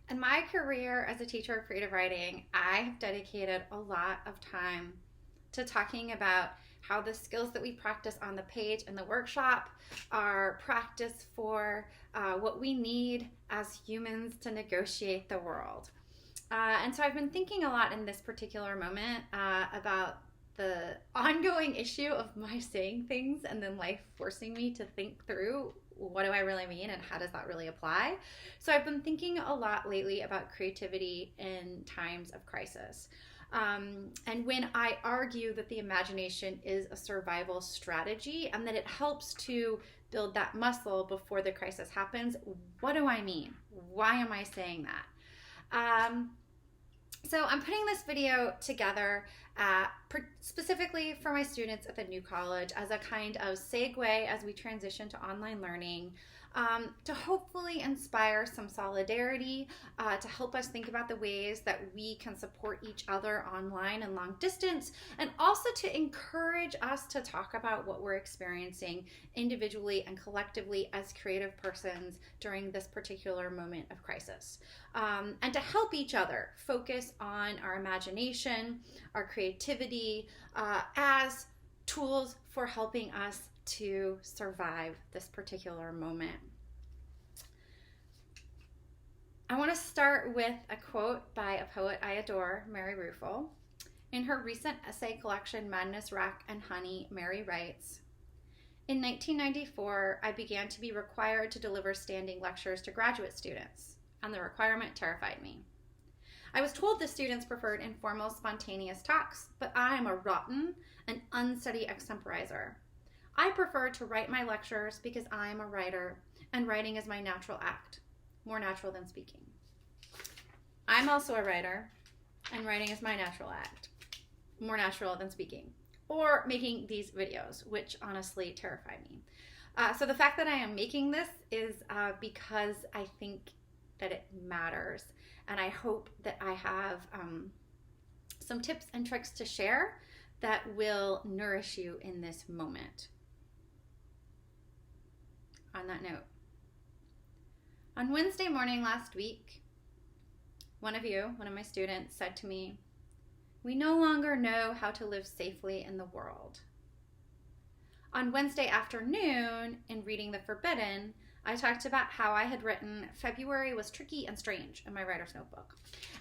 In my career as a teacher of creative writing, I have dedicated a lot of time to talking about how the skills that we practice on the page in the workshop are practice for what we need as humans to negotiate the world. And so I've been thinking a lot in this particular moment about the ongoing issue of my saying things and then life forcing me to think through what do I really mean and how does that really apply. So I've been thinking a lot lately about creativity in times of crisis. And when I argue that the imagination is a survival strategy and that it helps to build that muscle before the crisis happens, what do I mean? Why am I saying that? So I'm putting this video together specifically for my students at the new college as a kind of segue as we transition to online learning, to hopefully inspire some solidarity, to help us think about the ways that we can support each other online and long distance, and also to encourage us to talk about what we're experiencing individually and collectively as creative persons during this particular moment of crisis. And to help each other focus on our imagination, our creativity, as tools for helping us to survive this particular moment. I want to start with a quote by a poet I adore, Mary Ruefle. In her recent essay collection, Madness, Rack, and Honey, Mary writes, "In 1994, I began to be required to deliver standing lectures to graduate students, and the requirement terrified me. I was told the students preferred informal, spontaneous talks, but I am a rotten and unsteady extemporizer. I prefer to write my lectures because I am a writer, and writing is my natural act, more natural than speaking. I'm also a writer, and writing is my natural act, more natural than speaking, or making these videos, which honestly terrify me. So the fact that I am making this is because I think that it matters, and I hope that I have some tips and tricks to share that will nourish you in this moment. On that note, on Wednesday morning last week, one of my students, said to me, "We no longer know how to live safely in the world." On Wednesday afternoon, in Reading the Forbidden, I talked about how I had written February was tricky and strange in my writer's notebook.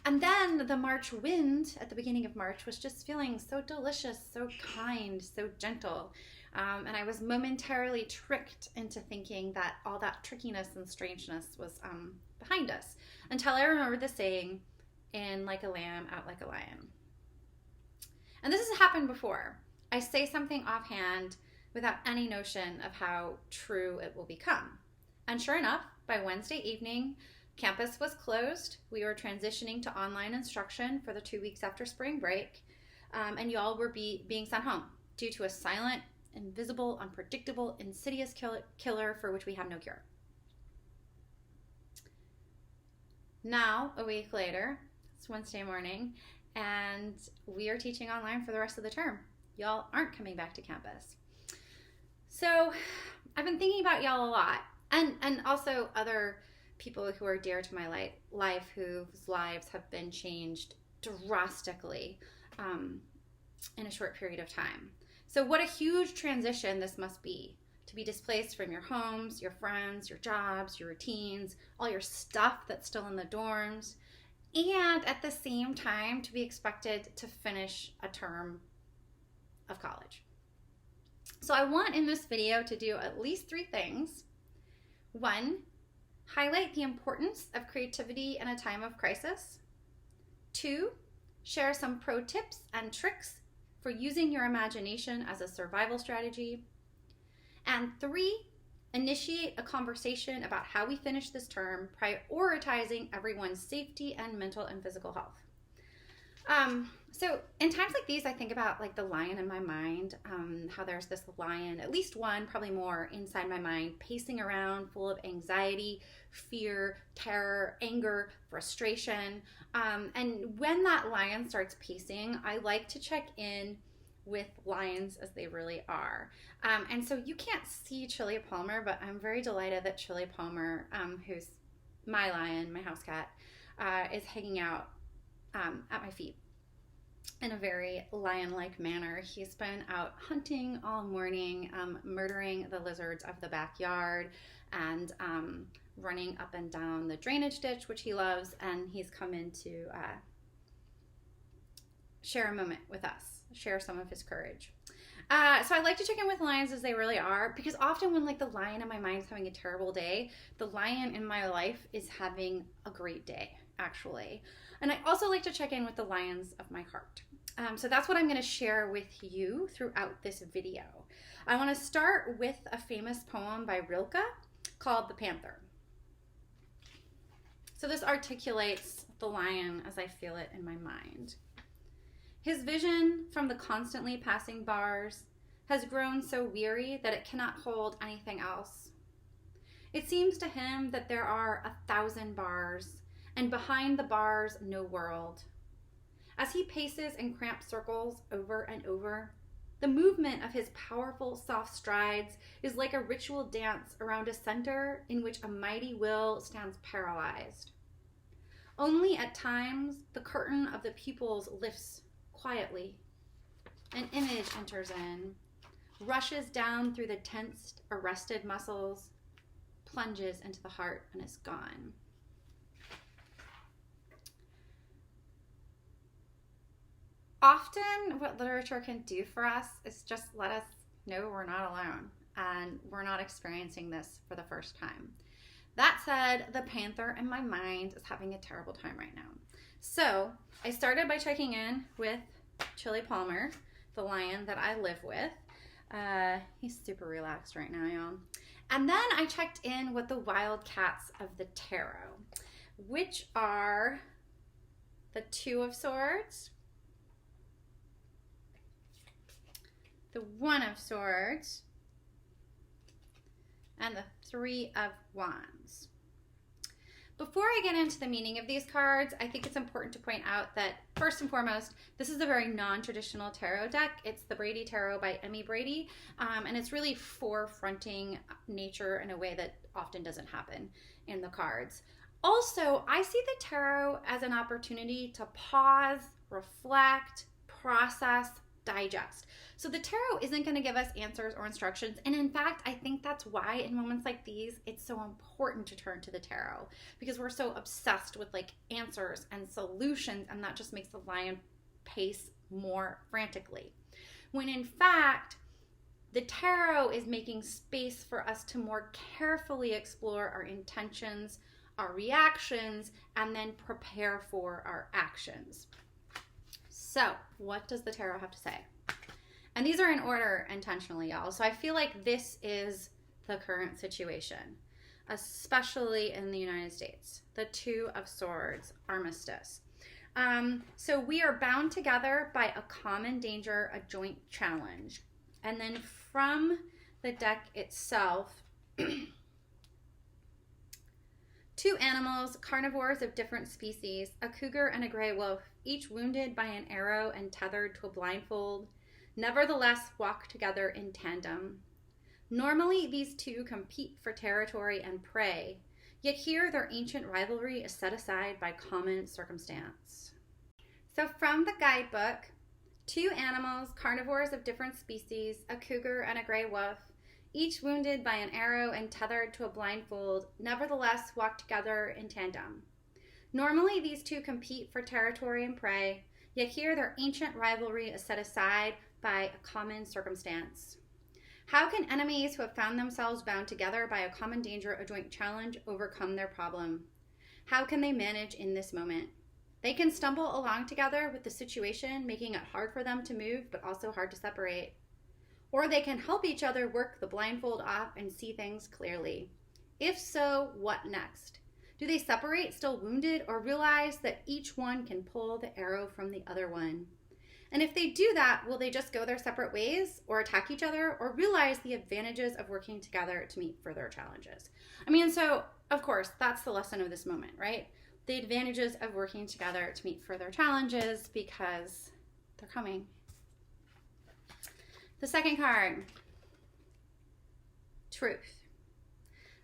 And then the March wind at the beginning of March was just feeling so delicious, so kind, so gentle. And I was momentarily tricked into thinking that all that trickiness and strangeness was behind us, until I remembered the saying, "In like a lamb, out like a lion." And this has happened before. I say something offhand without any notion of how true it will become. And sure enough, by Wednesday evening, campus was closed. We were transitioning to online instruction for the 2 weeks after spring break, and y'all were being sent home due to a silent, invisible, unpredictable, insidious killer for which we have no cure. Now, a week later, it's Wednesday morning, and we are teaching online for the rest of the term. Y'all aren't coming back to campus. So I've been thinking about y'all a lot, and also other people who are dear to my life whose lives have been changed drastically in a short period of time. So what a huge transition this must be, to be displaced from your homes, your friends, your jobs, your routines, all your stuff that's still in the dorms, and at the same time to be expected to finish a term of college. So I want in this video to do at least 3 things. 1, highlight the importance of creativity in a time of crisis. 2, share some pro tips and tricks for using your imagination as a survival strategy. And 3, initiate a conversation about how we finish this term, prioritizing everyone's safety and mental and physical health. So in times like these, I think about like the lion in my mind, how there's this lion, at least one, probably more, inside my mind, pacing around full of anxiety, fear, terror, anger, frustration. And when that lion starts pacing, I like to check in with lions as they really are. And so you can't see Chili Palmer, but I'm very delighted that Chili Palmer, who's my lion, my house cat, is hanging out at my feet in a very lion-like manner. He's been out hunting all morning, murdering the lizards of the backyard, and running up and down the drainage ditch, which he loves, and he's come in to share a moment with us, share some of his courage. So I like to check in with lions as they really are, because often when like the lion in my mind is having a terrible day, the lion in my life is having a great day, actually. And I also like to check in with the lions of my heart. So that's what I'm going to share with you throughout this video. I want to start with a famous poem by Rilke called The Panther. So this articulates the lion as I feel it in my mind. His vision from the constantly passing bars has grown so weary that it cannot hold anything else. It seems to him that there are 1,000 bars, and behind the bars no world. As he paces in cramped circles over and over, the movement of his powerful, soft strides is like a ritual dance around a center in which a mighty will stands paralyzed. Only at times the curtain of the pupils lifts quietly. An image enters in, rushes down through the tensed, arrested muscles, plunges into the heart, and is gone. Often what literature can do for us is just let us know we're not alone and we're not experiencing this for the first time. That said, the panther in my mind is having a terrible time right now. So I started by checking in with Chili Palmer, the lion that I live with. He's super relaxed right now, y'all. And then I checked in with the wild cats of the tarot, which are the Two of Swords, the One of Swords, and the Three of Wands. Before I get into the meaning of these cards, I think it's important to point out that, first and foremost, this is a very non-traditional tarot deck. It's the Brady Tarot by Emmy Brady, and it's really forefronting nature in a way that often doesn't happen in the cards. Also, I see the tarot as an opportunity to pause, reflect, process, digest. So the tarot isn't going to give us answers or instructions. And in fact, I think that's why in moments like these, it's so important to turn to the tarot, because we're so obsessed with like answers and solutions, and that just makes the lion pace more frantically. When in fact, the tarot is making space for us to more carefully explore our intentions, our reactions, and then prepare for our actions. So, what does the tarot have to say? And these are in order intentionally, y'all. So I feel like this is the current situation, especially in the United States. The Two of Swords, armistice. So we are bound together by a common danger, a joint challenge. And then from the deck itself, two animals, carnivores of different species, a cougar and a gray wolf, each wounded by an arrow and tethered to a blindfold, nevertheless walk together in tandem. Normally, these two compete for territory and prey, yet here their ancient rivalry is set aside by common circumstance. So from the guidebook, two animals, carnivores of different species, a cougar and a gray wolf, each wounded by an arrow and tethered to a blindfold, nevertheless walk together in tandem. Normally, these two compete for territory and prey, yet here their ancient rivalry is set aside by a common circumstance. How can enemies who have found themselves bound together by a common danger, a joint challenge, overcome their problem? How can they manage in this moment? They can stumble along together with the situation, making it hard for them to move, but also hard to separate. Or they can help each other work the blindfold off and see things clearly. If so, what next? Do they separate still wounded, or realize that each one can pull the arrow from the other one? And if they do that, will they just go their separate ways or attack each other, or realize the advantages of working together to meet further challenges? I mean, so of course, that's the lesson of this moment, right? The advantages of working together to meet further challenges, because they're coming. The second card, truth.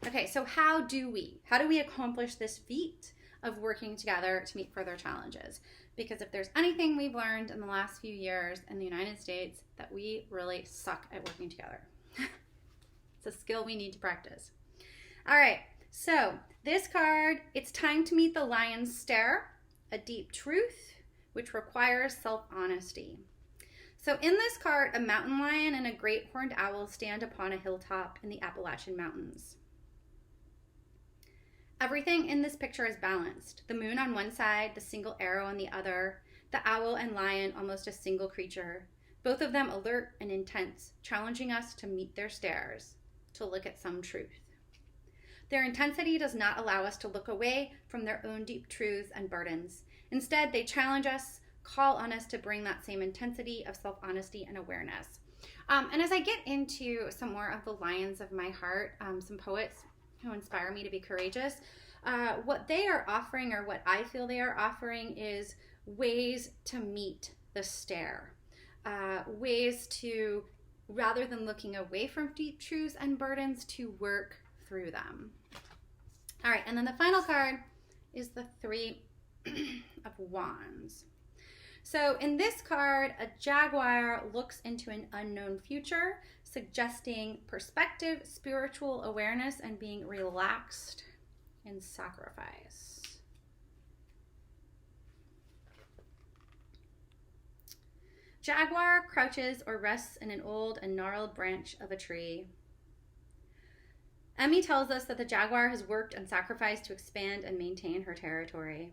Okay, so how do we accomplish this feat of working together to meet further challenges. Because if there's anything we've learned in the last few years in the United States, that we really suck at working together. It's a skill we need to practice. All right, so this card, it's time to meet the lion's stare, a deep truth, which requires self-honesty. So in this card, a mountain lion and a great horned owl stand upon a hilltop in the Appalachian Mountains. Everything in this picture is balanced. The moon on one side, the single arrow on the other, the owl and lion almost a single creature, both of them alert and intense, challenging us to meet their stares, to look at some truth. Their intensity does not allow us to look away from their own deep truths and burdens. Instead, they challenge us, call on us to bring that same intensity of self-honesty and awareness. And as I get into some more of the lions of my heart, some poets who inspire me to be courageous, what they are offering, or what I feel they are offering, is ways to meet the stare. Ways to, rather than looking away from deep truths and burdens, to work through them. All right, and then the final card is the Three of Wands. So in this card, a jaguar looks into an unknown future, suggesting perspective, spiritual awareness, and being relaxed in sacrifice. Jaguar crouches or rests in an old and gnarled branch of a tree. Emmy tells us that the jaguar has worked and sacrificed to expand and maintain her territory.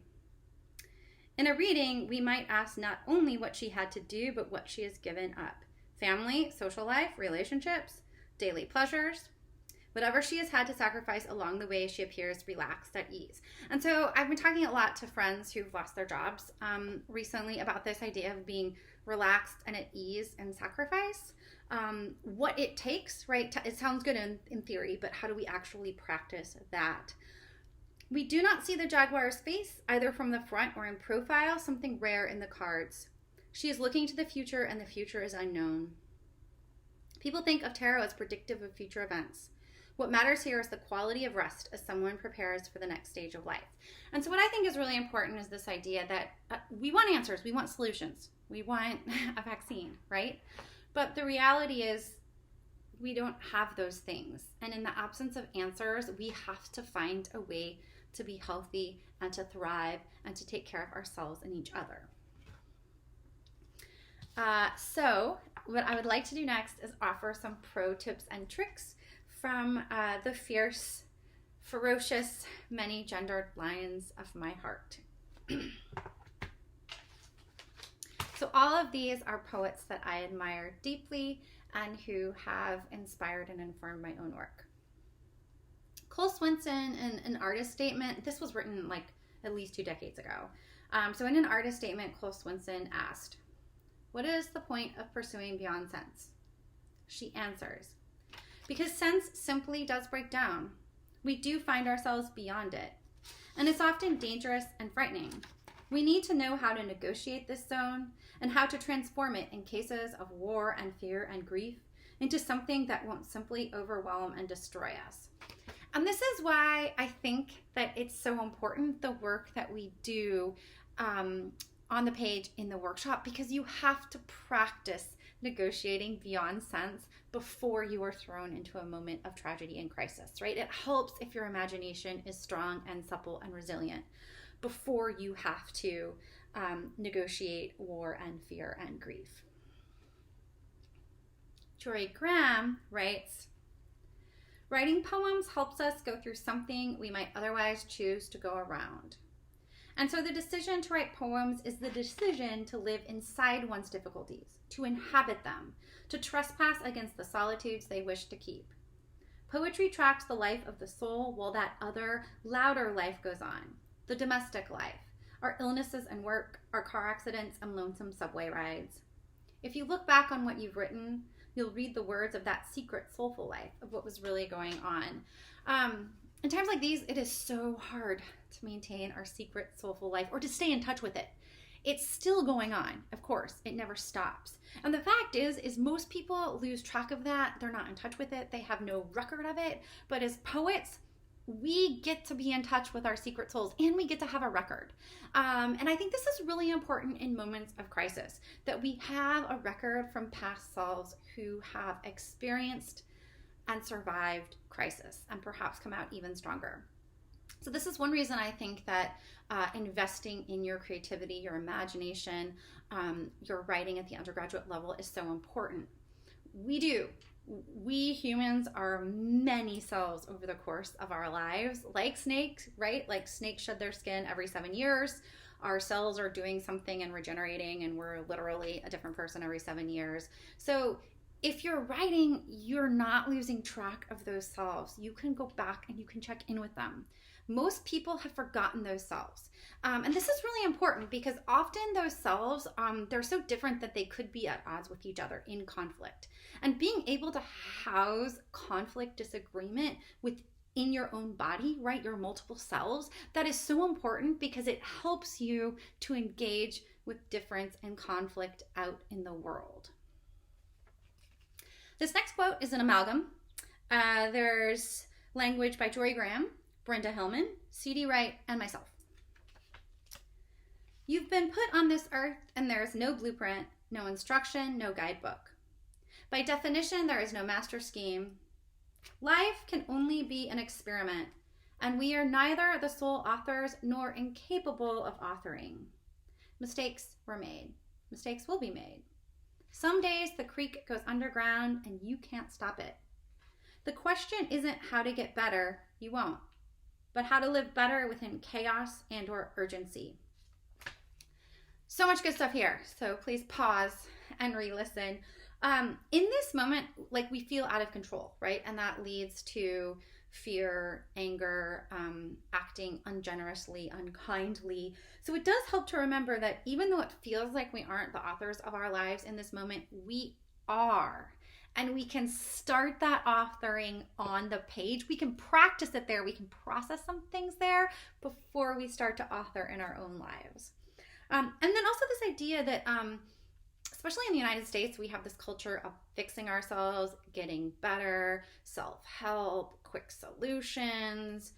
In a reading, we might ask not only what she had to do, but what she has given up. Family, social life, relationships, daily pleasures. Whatever she has had to sacrifice along the way, she appears relaxed at ease. And so I've been talking a lot to friends who've lost their jobs recently about this idea of being relaxed and at ease and sacrifice. What it takes, right? It sounds good in theory, but how do we actually practice that? We do not see the jaguar's face, either from the front or in profile, something rare in the cards. She is looking to the future, and the future is unknown. People think of tarot as predictive of future events. What matters here is the quality of rest as someone prepares for the next stage of life. And so what I think is really important is this idea that we want answers, we want solutions, we want a vaccine, right? But the reality is we don't have those things. And in the absence of answers, we have to find a way to be healthy and to thrive and to take care of ourselves and each other. So what I would like to do next is offer some pro tips and tricks from the fierce, ferocious, many-gendered lions of my heart. So all of these are poets that I admire deeply and who have inspired and informed my own work. Cole Swinson, in an artist statement, this was written like at least 2 decades ago. So in an artist statement, Cole Swinson asked, "What is the point of pursuing beyond sense?" She answers, "Because sense simply does break down. We do find ourselves beyond it. And it's often dangerous and frightening. We need to know how to negotiate this zone and how to transform it in cases of war and fear and grief into something that won't simply overwhelm and destroy us." And this is why I think that it's so important, the work that we do on the page in the workshop, because you have to practice negotiating beyond sense before you are thrown into a moment of tragedy and crisis, right? It helps if your imagination is strong and supple and resilient before you have to negotiate war and fear and grief. Jory Graham writes, "Writing poems helps us go through something we might otherwise choose to go around. And so the decision to write poems is the decision to live inside one's difficulties, to inhabit them, to trespass against the solitudes they wish to keep. Poetry tracks the life of the soul while that other, louder life goes on, the domestic life, our illnesses and work, our car accidents and lonesome subway rides. If you look back on what you've written, you'll read the words of that secret soulful life of what was really going on." In times like these, it is so hard to maintain our secret soulful life or to stay in touch with it. It's still going on, of course. It never stops. And the fact is most people lose track of that. They're not in touch with it. They have no record of it. But as poets, we get to be in touch with our secret souls, and we get to have a record. And I think this is really important in moments of crisis, that we have a record from past selves who have experienced and survived crisis and perhaps come out even stronger. So this is one reason I think that investing in your creativity, your imagination, your writing at the undergraduate level is so important. We humans are many selves over the course of our lives, like snakes, right? Like snakes shed their skin every 7 years. Our cells are doing something and regenerating, and we're literally a different person every 7 years. So if you're writing, you're not losing track of those selves. You can go back and you can check in with them. Most people have forgotten those selves. And this is really important because often those selves, they're so different that they could be at odds with each other in conflict. And being able to house conflict, disagreement within your own body, right, your multiple selves, that is so important because it helps you to engage with difference and conflict out in the world. This next quote is an amalgam. There's language by Joy Graham, Brenda Hillman, C.D. Wright, and myself. You've been put on this earth, and there is no blueprint, no instruction, no guidebook. By definition, there is no master scheme. Life can only be an experiment, and we are neither the sole authors nor incapable of authoring. Mistakes were made. Mistakes will be made. Some days the creek goes underground, and you can't stop it. The question isn't how to get better, you won't, but how to live better within chaos and or urgency. So much good stuff here. So please pause and re-listen. In this moment, like, we feel out of control, right? And that leads to fear, anger, acting ungenerously, unkindly. So it does help to remember that even though it feels like we aren't the authors of our lives in this moment, we are. And we can start that authoring on the page. We can practice it there. We can process some things there before we start to author in our own lives. And then also this idea that, especially in the United States, we have this culture of fixing ourselves, getting better, self-help, quick solutions,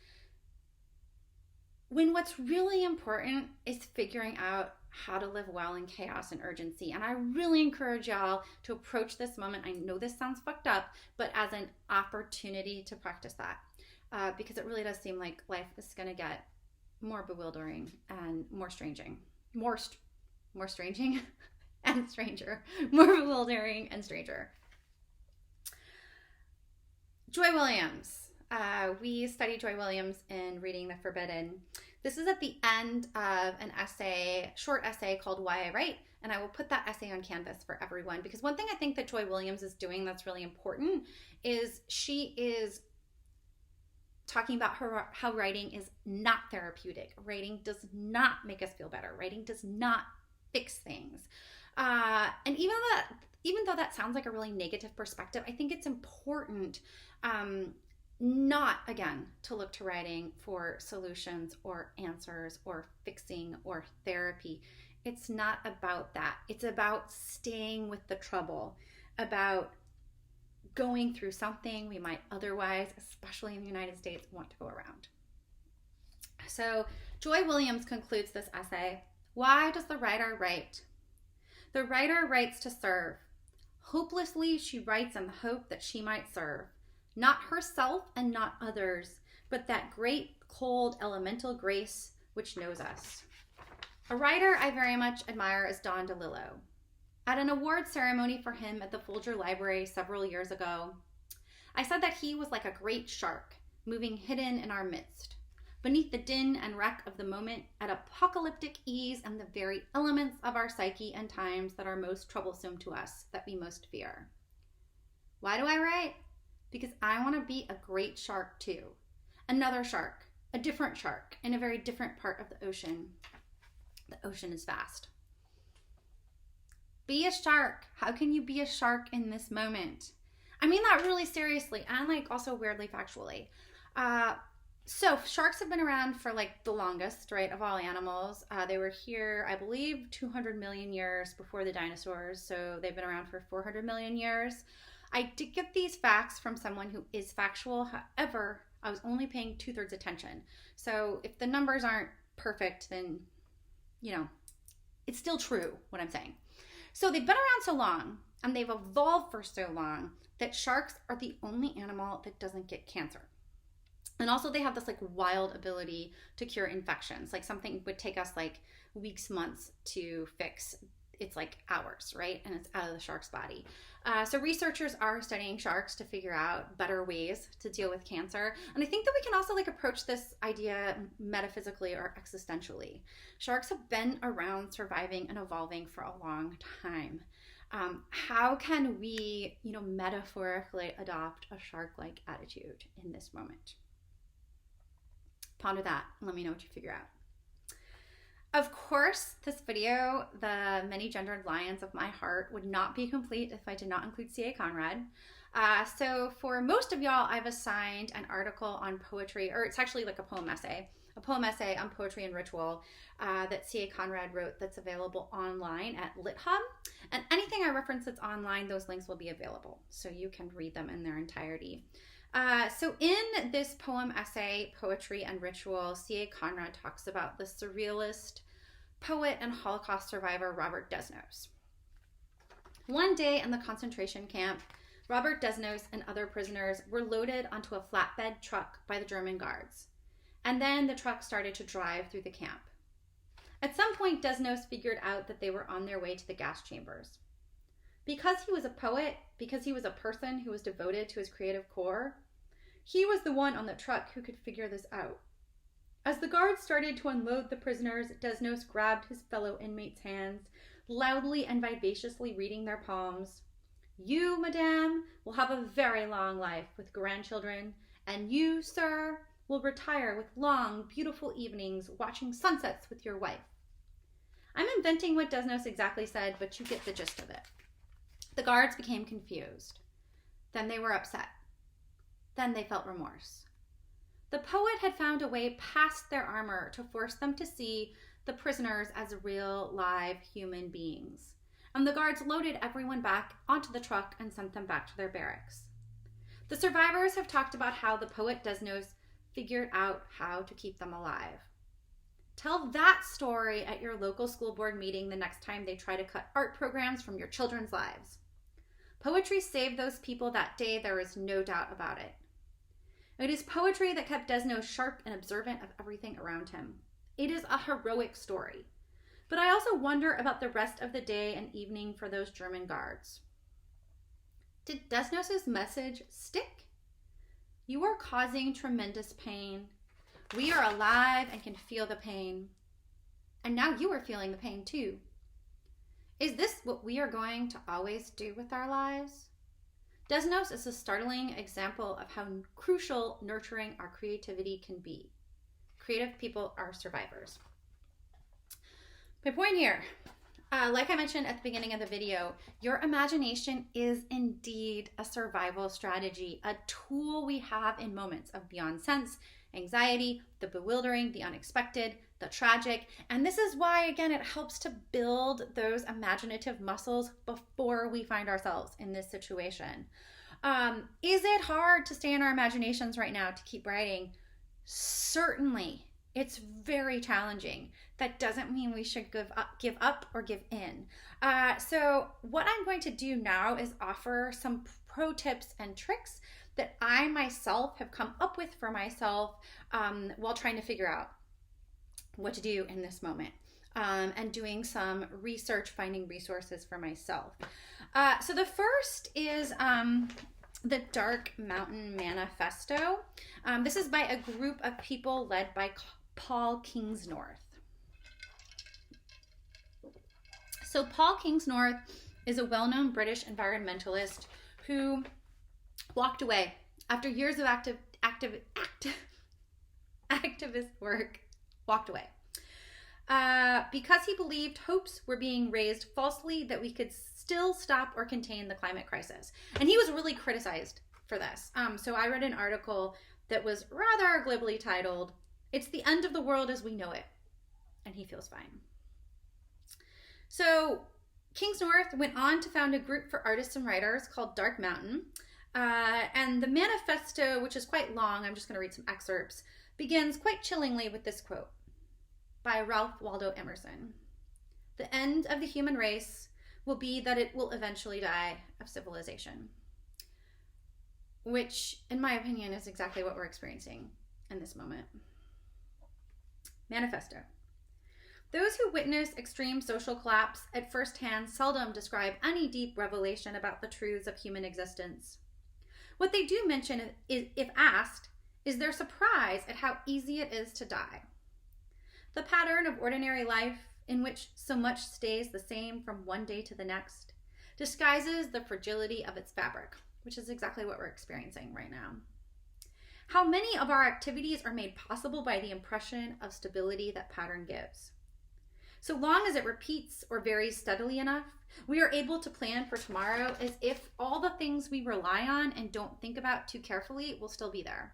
when what's really important is figuring out how to live well in chaos and urgency. And I really encourage y'all to approach this moment. I know this sounds fucked up, but as an opportunity to practice that, because it really does seem like life is going to get more bewildering and more stranging. More stranging and stranger. More bewildering and stranger. Joy Williams. We studied Joy Williams in Reading the Forbidden. This is at the end of an essay, short essay called Why I Write, and I will put that essay on Canvas for everyone, because one thing I think that Joy Williams is doing that's really important is she is talking about how writing is not therapeutic. Writing does not make us feel better. Writing does not fix things. And even though that sounds like a really negative perspective, I think it's important not, again, to look to writing for solutions or answers or fixing or therapy. It's not about that. It's about staying with the trouble, about going through something we might otherwise, especially in the United States, want to go around. So Joy Williams concludes this essay. Why does the writer write? The writer writes to serve. Hopelessly, she writes in the hope that she might serve. Not herself and not others, but that great, cold, elemental grace which knows us. A writer I very much admire is Don DeLillo. At an award ceremony for him at the Folger Library several years ago, I said that he was like a great shark, moving hidden in our midst, beneath the din and wreck of the moment, at apocalyptic ease and the very elements of our psyche and times that are most troublesome to us, that we most fear. Why do I write? Because I want to be a great shark too. Another shark, a different shark, in a very different part of the ocean. The ocean is vast. Be a shark. How can you be a shark in this moment? I mean that really seriously, and like also weirdly factually. So sharks have been around for like the longest, right, of all animals. They were here, I believe, 200 million years before the dinosaurs. So they've been around for 400 million years. I did get these facts from someone who is factual. However, I was only paying 2/3 attention. So if the numbers aren't perfect, then, it's still true what I'm saying. So they've been around so long and they've evolved for so long that sharks are the only animal that doesn't get cancer. And also they have this like wild ability to cure infections. Like something would take us like weeks, months to fix. It's like hours, right? And it's out of the shark's body. So researchers are studying sharks to figure out better ways to deal with cancer. And I think that we can also like approach this idea metaphysically or existentially. Sharks have been around, surviving and evolving for a long time. How can we, metaphorically adopt a shark-like attitude in this moment? Ponder that and let me know what you figure out. Of course, this video, The Many Gendered Lions of My Heart, would not be complete if I did not include C.A. Conrad. So for most of y'all, I've assigned an article on poetry, or it's actually like a poem essay on poetry and ritual that C.A. Conrad wrote that's available online at LitHub. And anything I reference that's online, those links will be available. So you can read them in their entirety. So in this poem essay, Poetry and Ritual, C.A. Conrad talks about the surrealist poet and Holocaust survivor Robert Desnos. One day in the concentration camp, Robert Desnos and other prisoners were loaded onto a flatbed truck by the German guards. And then the truck started to drive through the camp. At some point, Desnos figured out that they were on their way to the gas chambers. Because he was a poet, because he was a person who was devoted to his creative core, he was the one on the truck who could figure this out. As the guards started to unload the prisoners, Desnos grabbed his fellow inmates' hands, loudly and vivaciously reading their poems. You, madame, will have a very long life with grandchildren, and you, sir, will retire with long, beautiful evenings watching sunsets with your wife. I'm inventing what Desnos exactly said, but you get the gist of it. The guards became confused. Then they were upset. Then they felt remorse. The poet had found a way past their armor to force them to see the prisoners as real, live human beings. And the guards loaded everyone back onto the truck and sent them back to their barracks. The survivors have talked about how the poet Desnos figured out how to keep them alive. Tell that story at your local school board meeting the next time they try to cut art programs from your children's lives. Poetry saved those people that day, there is no doubt about it. It is poetry that kept Desnos sharp and observant of everything around him. It is a heroic story. But I also wonder about the rest of the day and evening for those German guards. Did Desnos' message stick? You are causing tremendous pain. We are alive and can feel the pain. And now you are feeling the pain too. Is this what we are going to always do with our lives? Desnos is a startling example of how crucial nurturing our creativity can be. Creative people are survivors. My point here, like I mentioned at the beginning of the video, your imagination is indeed a survival strategy, a tool we have in moments of beyond sense, anxiety, the bewildering, the unexpected, the tragic. And this is why, again, it helps to build those imaginative muscles before we find ourselves in this situation. Is it hard to stay in our imaginations right now to keep writing? Certainly. It's very challenging. That doesn't mean we should give up or give in. So what I'm going to do now is offer some pro tips and tricks that I myself have come up with for myself while trying to figure out what to do in this moment, and doing some research, finding resources for myself. So the first is the Dark Mountain Manifesto. This is by a group of people led by Paul Kingsnorth. So Paul Kingsnorth is a well-known British environmentalist who walked away after years of activist work. Walked away because he believed hopes were being raised falsely that we could still stop or contain the climate crisis. And he was really criticized for this. So I read an article that was rather glibly titled, "It's the End of the World as We Know It," and he feels fine. So Kingsnorth went on to found a group for artists and writers called Dark Mountain. And the manifesto, which is quite long, I'm just going to read some excerpts, begins quite chillingly with this quote by Ralph Waldo Emerson. The end of the human race will be that it will eventually die of civilization. Which, in my opinion, is exactly what we're experiencing in this moment. Manifesto. Those who witness extreme social collapse at first hand seldom describe any deep revelation about the truths of human existence. What they do mention, if asked, is their surprise at how easy it is to die. The pattern of ordinary life, in which so much stays the same from one day to the next, disguises the fragility of its fabric, which is exactly what we're experiencing right now. How many of our activities are made possible by the impression of stability that pattern gives? So long as it repeats or varies steadily enough, we are able to plan for tomorrow as if all the things we rely on and don't think about too carefully will still be there.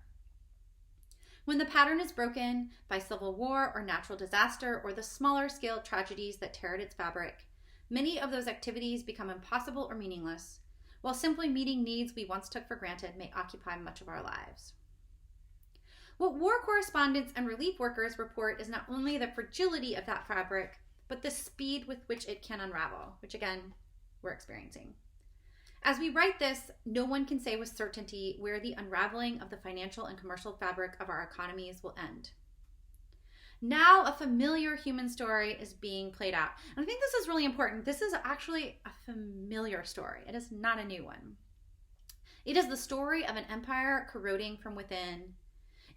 When the pattern is broken by civil war or natural disaster or the smaller scale tragedies that tear at its fabric, many of those activities become impossible or meaningless, while simply meeting needs we once took for granted may occupy much of our lives. What war correspondents and relief workers report is not only the fragility of that fabric, but the speed with which it can unravel, which again, we're experiencing. As we write this, no one can say with certainty where the unraveling of the financial and commercial fabric of our economies will end. Now a familiar human story is being played out. And I think this is really important. This is actually a familiar story. It is not a new one. It is the story of an empire corroding from within.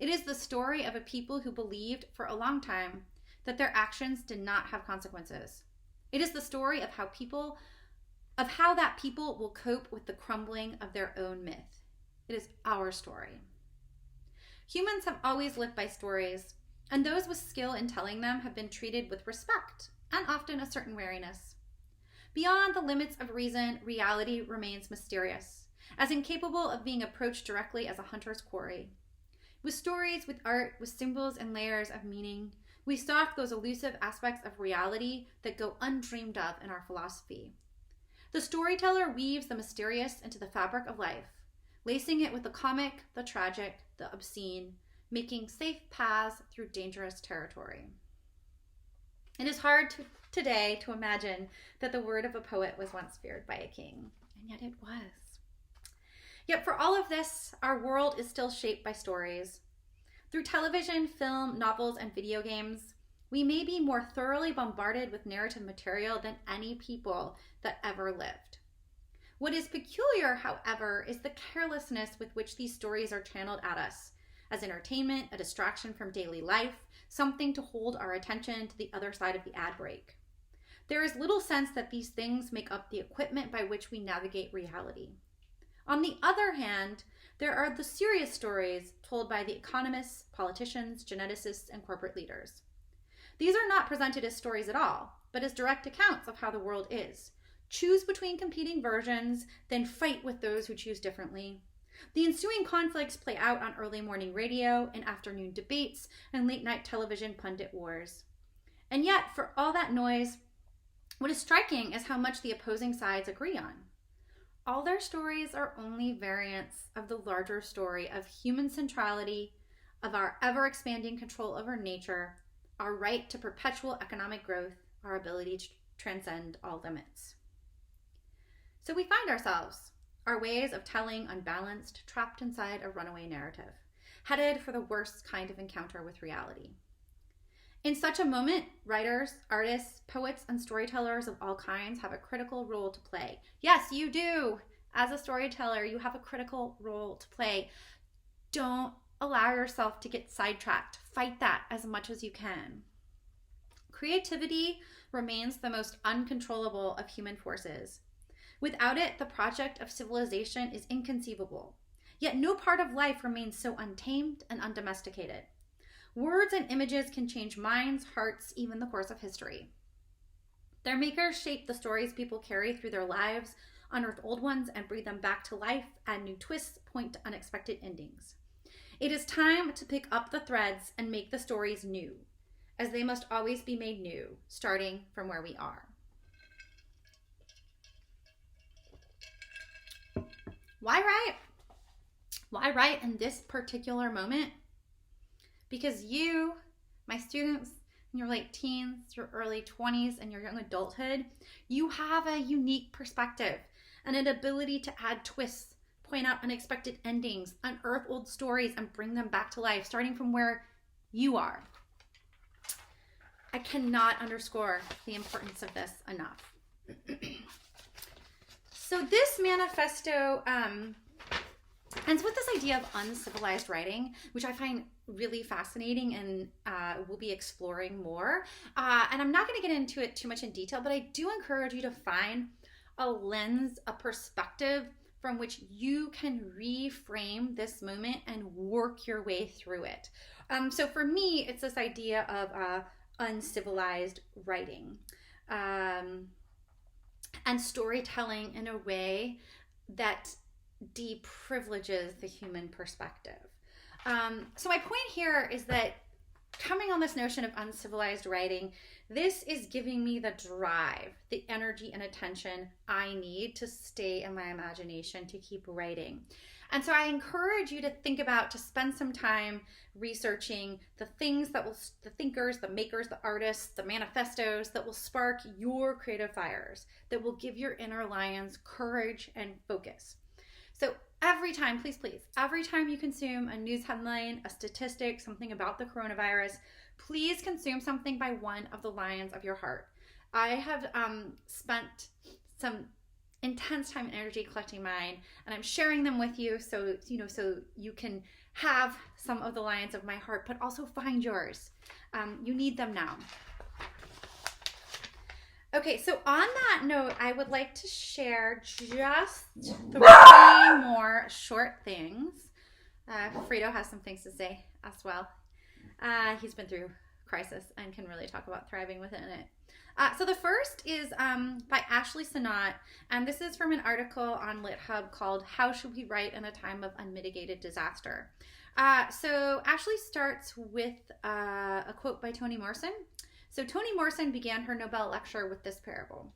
It is the story of a people who believed for a long time that their actions did not have consequences. It is the story of how that people will cope with the crumbling of their own myth. It is our story. Humans have always lived by stories, and those with skill in telling them have been treated with respect and often a certain wariness. Beyond the limits of reason, reality remains mysterious, as incapable of being approached directly as a hunter's quarry. With stories, with art, with symbols and layers of meaning, we stalk those elusive aspects of reality that go undreamed of in our philosophy. The storyteller weaves the mysterious into the fabric of life, lacing it with the comic, the tragic, the obscene, making safe paths through dangerous territory. It is hard today to imagine that the word of a poet was once feared by a king, and yet it was. Yet for all of this, our world is still shaped by stories. Through television, film, novels, and video games, we may be more thoroughly bombarded with narrative material than any people that ever lived. What is peculiar, however, is the carelessness with which these stories are channeled at us as entertainment, a distraction from daily life, something to hold our attention to the other side of the ad break. There is little sense that these things make up the equipment by which we navigate reality. On the other hand, there are the serious stories told by the economists, politicians, geneticists, and corporate leaders. These are not presented as stories at all, but as direct accounts of how the world is. Choose between competing versions, then fight with those who choose differently. The ensuing conflicts play out on early morning radio and afternoon debates and late night television pundit wars. And yet, for all that noise, what is striking is how much the opposing sides agree on. All their stories are only variants of the larger story of human centrality, of our ever-expanding control over nature, our right to perpetual economic growth, our ability to transcend all limits. So we find ourselves, our ways of telling unbalanced, trapped inside a runaway narrative, headed for the worst kind of encounter with reality. In such a moment, writers, artists, poets, and storytellers of all kinds have a critical role to play. Yes, you do. As a storyteller, you have a critical role to play. Don't allow yourself to get sidetracked. Fight that as much as you can. Creativity remains the most uncontrollable of human forces. Without it, the project of civilization is inconceivable. Yet no part of life remains so untamed and undomesticated. Words and images can change minds, hearts, even the course of history. Their makers shape the stories people carry through their lives, unearth old ones and breathe them back to life, add new twists, point to unexpected endings. It is time to pick up the threads and make the stories new, as they must always be made new, starting from where we are. Why write? Why write in this particular moment? Because you, my students, in your late teens, your early 20s, and your young adulthood, you have a unique perspective and an ability to add twists, point out unexpected endings, unearth old stories, and bring them back to life, starting from where you are. I cannot underscore the importance of this enough. So this manifesto ends with this idea of uncivilized writing, which I find really fascinating and we'll be exploring more. And I'm not going to get into it too much in detail, but I do encourage you to find a lens, a perspective from which you can reframe this moment and work your way through it. So for me, it's this idea of uncivilized writing and storytelling in a way that deprivileges the human perspective. So my point here is that coming on this notion of uncivilized writing, this is giving me the drive, the energy and attention I need to stay in my imagination, to keep writing. And so I encourage you to think about, to spend some time researching the things that will, the thinkers, the makers, the artists, the manifestos that will spark your creative fires, that will give your inner lions courage and focus. So every time, please, every time you consume a news headline, a statistic, something about the coronavirus, please consume something by one of the lions of your heart. I have spent some intense time and energy collecting mine, and I'm sharing them with you so you can have some of the lions of my heart, but also find yours. You need them now. Okay, so on that note, I would like to share just 3 more short things. Frito has some things to say as well. He's been through crisis and can really talk about thriving within it. So the first is by Ashley Sonat, and this is from an article on LitHub called How Should We Write in a Time of Unmitigated Disaster? So Ashley starts with a quote by Toni Morrison. So Toni Morrison began her Nobel lecture with this parable.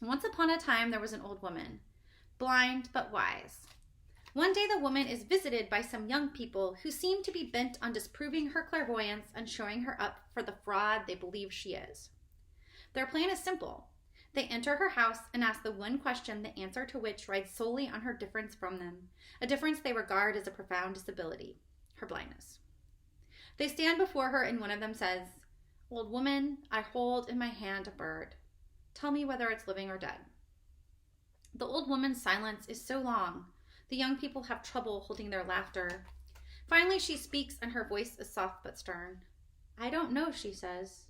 Once upon a time, there was an old woman, blind but wise. One day the woman is visited by some young people who seem to be bent on disproving her clairvoyance and showing her up for the fraud they believe she is. Their plan is simple. They enter her house and ask the one question, the answer to which rides solely on her difference from them, a difference they regard as a profound disability, her blindness. They stand before her and one of them says, "Old woman, I hold in my hand a bird. Tell me whether it's living or dead." The old woman's silence is so long. The young people have trouble holding their laughter. Finally, she speaks and her voice is soft but stern. "I don't know," she says.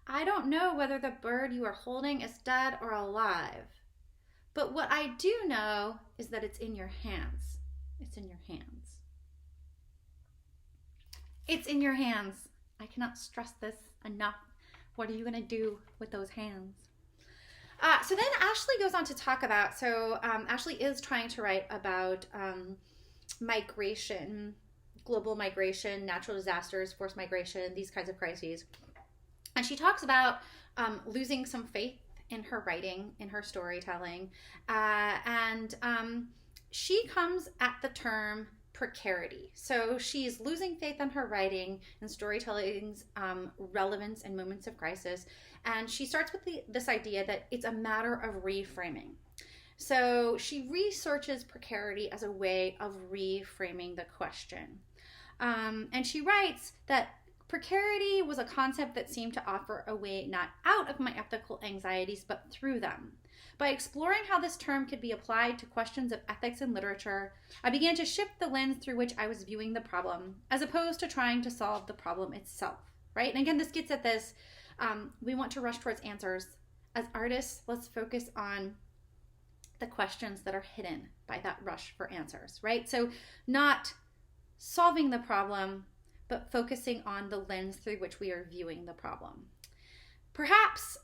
"I don't know whether the bird you are holding is dead or alive. But what I do know is that it's in your hands. It's in your hands. It's in your hands." I cannot stress this enough. What are you going to do with those hands? So then Ashley goes on to talk about, Ashley is trying to write about migration, global migration, natural disasters, forced migration, these kinds of crises. And she talks about losing some faith in her writing, in her storytelling. And she comes at the term precarity. So she's losing faith in her writing and storytelling's relevance in moments of crisis. And she starts with this idea that it's a matter of reframing. So she researches precarity as a way of reframing the question. And she writes that precarity was a concept that seemed to offer a way not out of my ethical anxieties, but through them. By exploring how this term could be applied to questions of ethics in literature, I began to shift the lens through which I was viewing the problem, as opposed to trying to solve the problem itself, right? And again, this gets at this, we want to rush towards answers. As artists, let's focus on the questions that are hidden by that rush for answers, right? So not solving the problem, but focusing on the lens through which we are viewing the problem. Perhaps,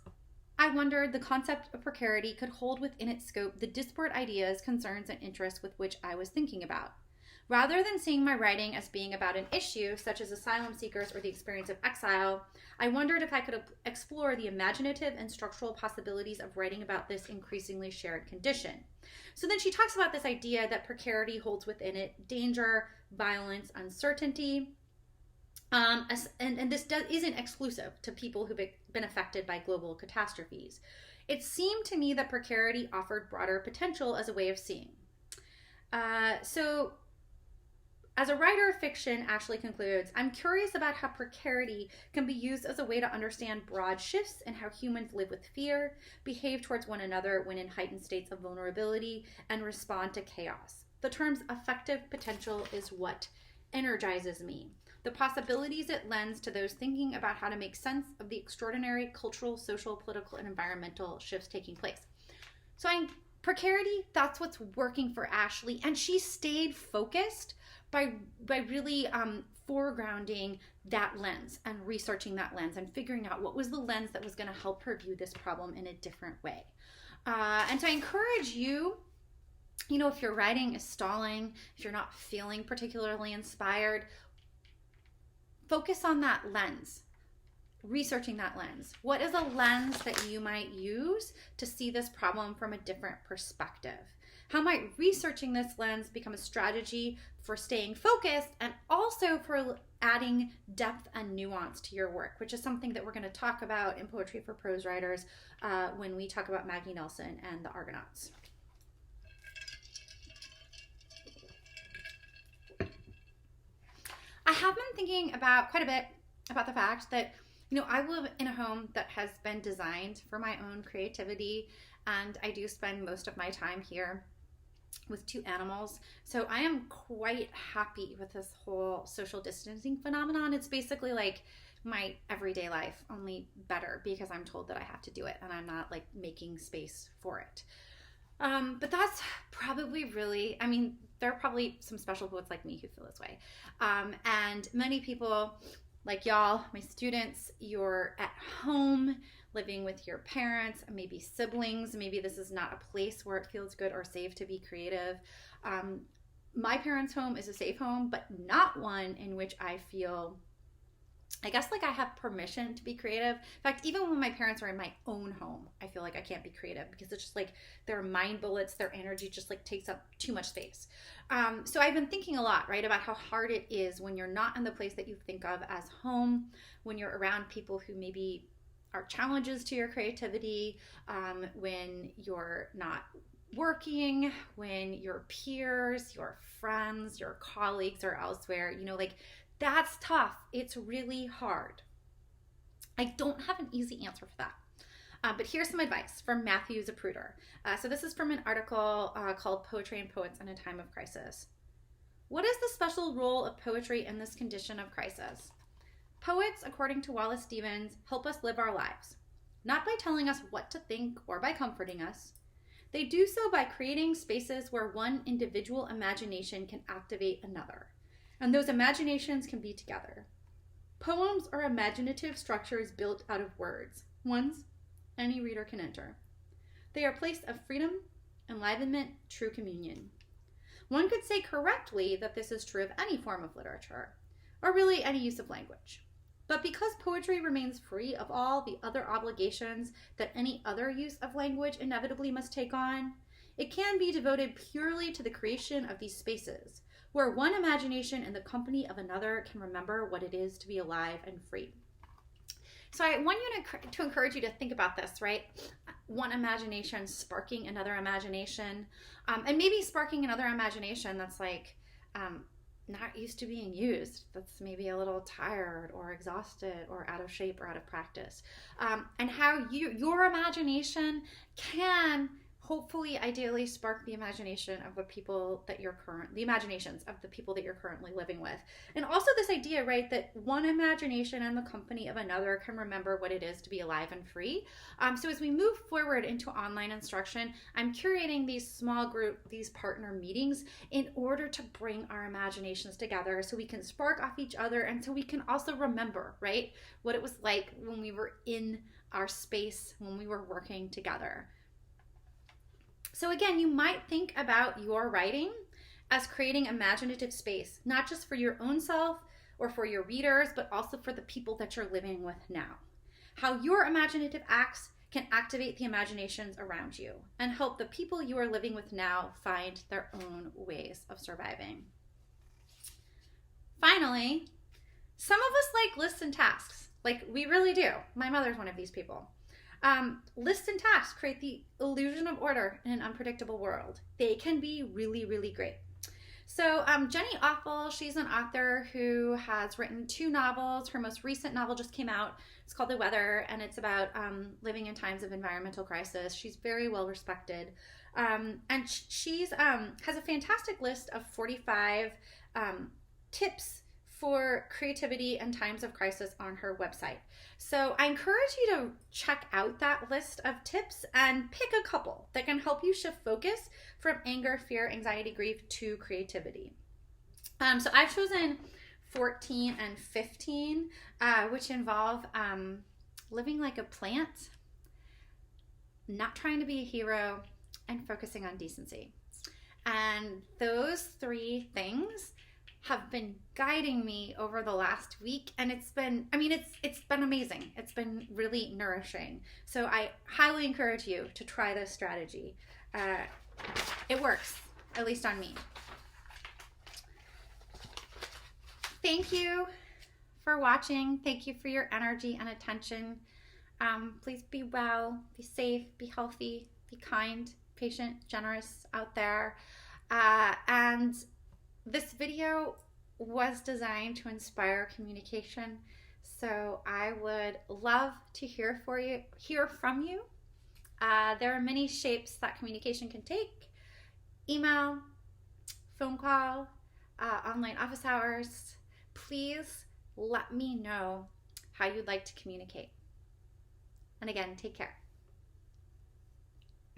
I wondered, the concept of precarity could hold within its scope the disparate ideas, concerns, and interests with which I was thinking about. Rather than seeing my writing as being about an issue, such as asylum seekers or the experience of exile, I wondered if I could explore the imaginative and structural possibilities of writing about this increasingly shared condition. So then she talks about this idea that precarity holds within it danger, violence, uncertainty. And this isn't exclusive to people who've been affected by global catastrophes. It seemed to me that precarity offered broader potential as a way of seeing. So as a writer of fiction, Ashley concludes, I'm curious about how precarity can be used as a way to understand broad shifts in how humans live with fear, behave towards one another when in heightened states of vulnerability, and respond to chaos. The term's effective potential is what energizes me. The possibilities it lends to those thinking about how to make sense of the extraordinary cultural, social, political, and environmental shifts taking place. So precarity, that's what's working for Ashley. And she stayed focused by really foregrounding that lens and researching that lens and figuring out what was the lens that was going to help her view this problem in a different way. And so I encourage you, if your writing is stalling, if you're not feeling particularly inspired, focus on that lens, researching that lens. What is a lens that you might use to see this problem from a different perspective? How might researching this lens become a strategy for staying focused and also for adding depth and nuance to your work, which is something that we're going to talk about in Poetry for Prose Writers when we talk about Maggie Nelson and the Argonauts. I have been thinking quite a bit about the fact that, I live in a home that has been designed for my own creativity, and I do spend most of my time here with 2 animals. So I am quite happy with this whole social distancing phenomenon. It's basically like my everyday life, only better because I'm told that I have to do it and I'm not like making space for it. But that's probably really, there are probably some special poets like me who feel this way. And many people like y'all, my students, you're at home living with your parents, maybe siblings. Maybe this is not a place where it feels good or safe to be creative. My parents' home is a safe home, but not one in which I feel, I guess, like I have permission to be creative. In fact, even when my parents are in my own home, I feel like I can't be creative because it's just like their mind bullets, their energy just like takes up too much space. So I've been thinking a lot, right, about how hard it is when you're not in the place that you think of as home, when you're around people who maybe are challenges to your creativity, when you're not working, when your peers, your friends, your colleagues are elsewhere, that's tough. It's really hard. I don't have an easy answer for that. But here's some advice from Matthew Zapruder. So this is from an article called Poetry and Poets in a Time of Crisis. What is the special role of poetry in this condition of crisis? Poets, according to Wallace Stevens, help us live our lives, not by telling us what to think or by comforting us. They do so by creating spaces where one individual imagination can activate another, and those imaginations can be together. Poems are imaginative structures built out of words, ones any reader can enter. They are a place of freedom, enlivenment, true communion. One could say correctly that this is true of any form of literature, or really any use of language. But because poetry remains free of all the other obligations that any other use of language inevitably must take on, it can be devoted purely to the creation of these spaces, where one imagination in the company of another can remember what it is to be alive and free. So I want you to encourage you to think about this, right? One imagination sparking another imagination, and maybe sparking another imagination that's like not used to being used, that's maybe a little tired or exhausted or out of shape or out of practice, and how your imagination can hopefully, ideally, spark the imagination of the imaginations of the people that you're currently living with. And also this idea, right, that one imagination in the company of another can remember what it is to be alive and free. So as we move forward into online instruction, I'm curating these small group, these partner meetings in order to bring our imaginations together so we can spark off each other and so we can also remember, right, what it was like when we were in our space, when we were working together. So again, you might think about your writing as creating imaginative space, not just for your own self or for your readers, but also for the people that you're living with now. How your imaginative acts can activate the imaginations around you and help the people you are living with now find their own ways of surviving. Finally, some of us like lists and tasks. Like, we really do. My mother's one of these people. Lists and tasks create the illusion of order in an unpredictable world. They can be really, really great. So Jenny Offel, she's an author who has written 2 novels. Her most recent novel just came out. It's called The Weather, and it's about living in times of environmental crisis. She's very well respected. And she's has a fantastic list of 45 tips for creativity and times of crisis on her website. So I encourage you to check out that list of tips and pick a couple that can help you shift focus from anger, fear, anxiety, grief to creativity. So I've chosen 14 and 15, which involve living like a plant, not trying to be a hero, and focusing on decency. And those 3 things have been guiding me over the last week, and it's been amazing. It's been really nourishing. So I highly encourage you to try this strategy. It works, at least on me. Thank you for watching. Thank you for your energy and attention. Please be well, be safe, be healthy, be kind, patient, generous out there. And this video was designed to inspire communication, so I would love to hear from you. There are many shapes that communication can take: email, phone call, online office hours. Please let me know how you'd like to communicate. And again, take care.